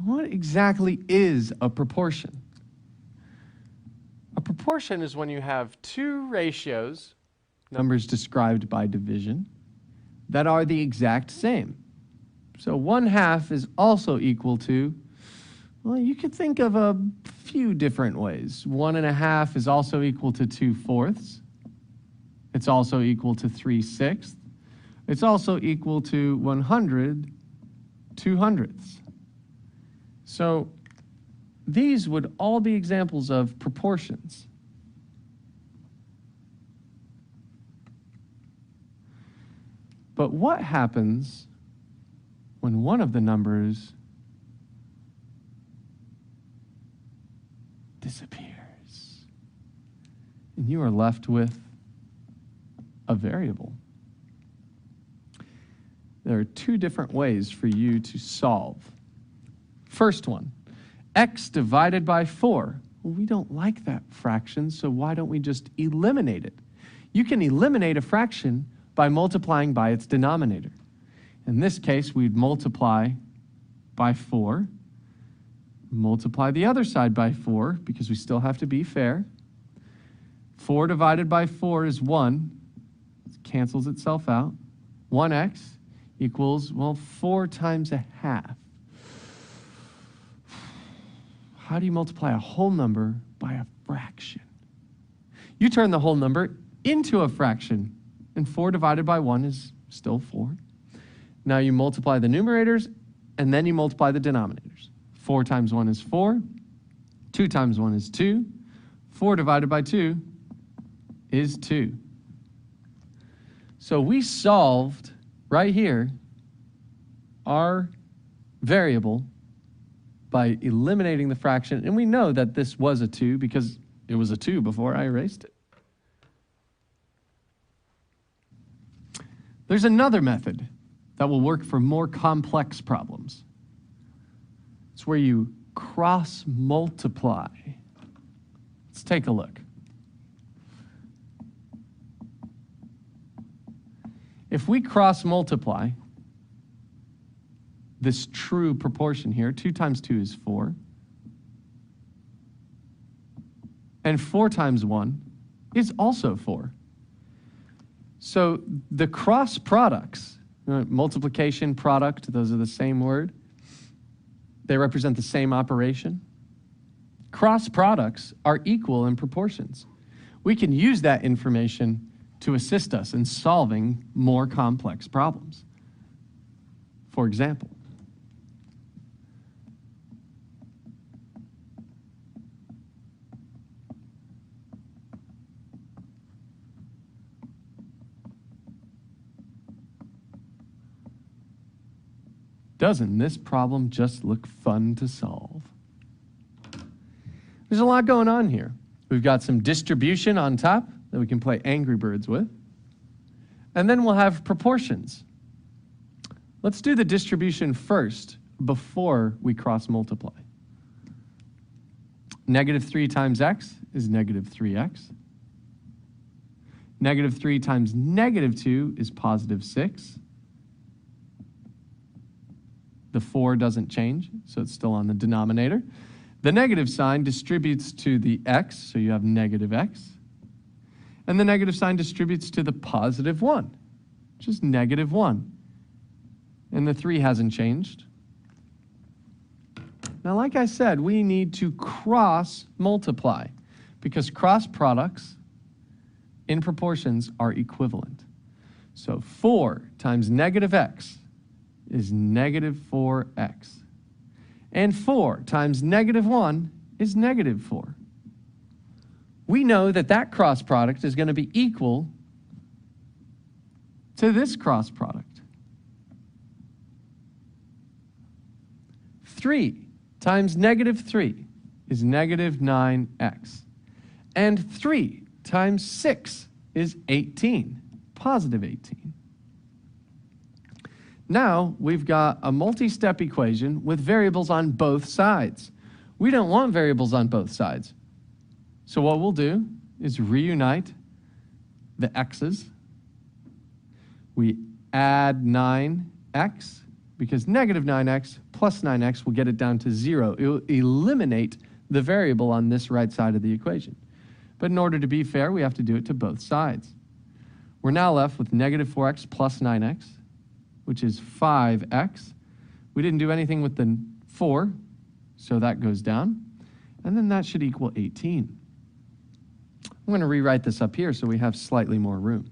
What exactly is a proportion? A proportion is when you have two ratios, numbers described by division, that are the exact same. So 1/2 is also equal to, well, you could think of a few different ways. 1½ is also equal to 2/4. It's also equal to 3/6. It's also equal to 100 2/100. So these would all be examples of proportions. But what happens when one of the numbers disappears and you are left with a variable? There are two different ways for you to solve. First one, x divided by 4. Well, we don't like that fraction, so why don't we just eliminate it? You can eliminate a fraction by multiplying by its denominator. In this case, we'd multiply by 4, multiply the other side by 4, because we still have to be fair. 4 divided by 4 is 1. It cancels itself out. 1x equals, well, 4 times 1/2. How do you multiply a whole number by a fraction? You turn the whole number into a fraction, and 4 divided by 1 is still 4. Now you multiply the numerators, and then you multiply the denominators. 4 times 1 is 4. 2 times 1 is 2. 4 divided by 2 is 2. So we solved right here our variable by eliminating the fraction, and we know that this was a 2 because it was a 2 before I erased it. There's another method that will work for more complex problems. It's where you cross-multiply. Let's take a look. If we cross-multiply this true proportion here, 2 times 2 is 4, and 4 times 1 is also 4. So the cross products, multiplication, product, those are the same word. They represent the same operation. Cross products are equal in proportions. We can use that information to assist us in solving more complex problems. For example, doesn't this problem just look fun to solve? There's a lot going on here. We've got some distribution on top that we can play Angry Birds with. And then we'll have proportions. Let's do the distribution first before we cross-multiply. -3 times x is -3x. -3 times -2 is +6. The 4 doesn't change, so it's still on the denominator. The negative sign distributes to the x, so you have -x. And the negative sign distributes to the +1, which is -1. And the 3 hasn't changed. Now, like I said, we need to cross-multiply because cross products in proportions are equivalent. So 4 times -x is -4x. And 4 times -1 is -4. We know that that cross product is going to be equal to this cross product. 3 times -3 is -9x. And 3 times 6 is 18, +18. Now we've got a multi-step equation with variables on both sides. We don't want variables on both sides. So what we'll do is reunite the x's. We add 9x because -9x plus 9x will get it down to 0. It will eliminate the variable on this right side of the equation. But in order to be fair, we have to do it to both sides. We're now left with negative 4x plus 9x, which is 5x. We didn't do anything with the 4, so that goes down. And then that should equal 18. I'm going to rewrite this up here so we have slightly more room.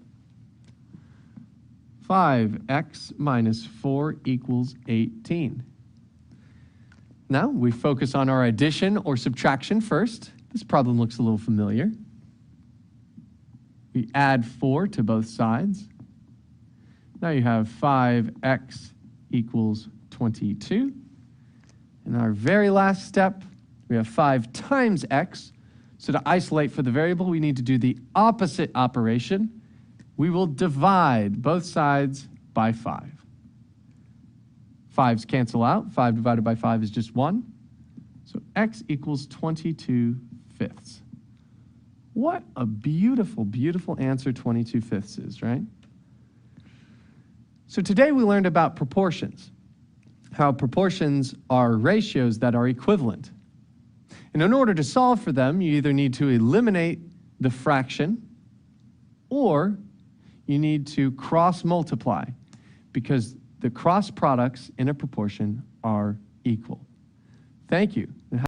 5x minus 4 equals 18. Now we focus on our addition or subtraction first. This problem looks a little familiar. We add 4 to both sides. Now you have 5x equals 22. In our very last step, we have 5 times x. So to isolate for the variable, we need to do the opposite operation. We will divide both sides by 5. 5's cancel out. 5 divided by 5 is just 1. So x equals 22/5. What a beautiful, beautiful answer 22/5 is, right? So today we learned about proportions, how proportions are ratios that are equivalent. And in order to solve for them, you either need to eliminate the fraction or you need to cross multiply because the cross products in a proportion are equal. Thank you.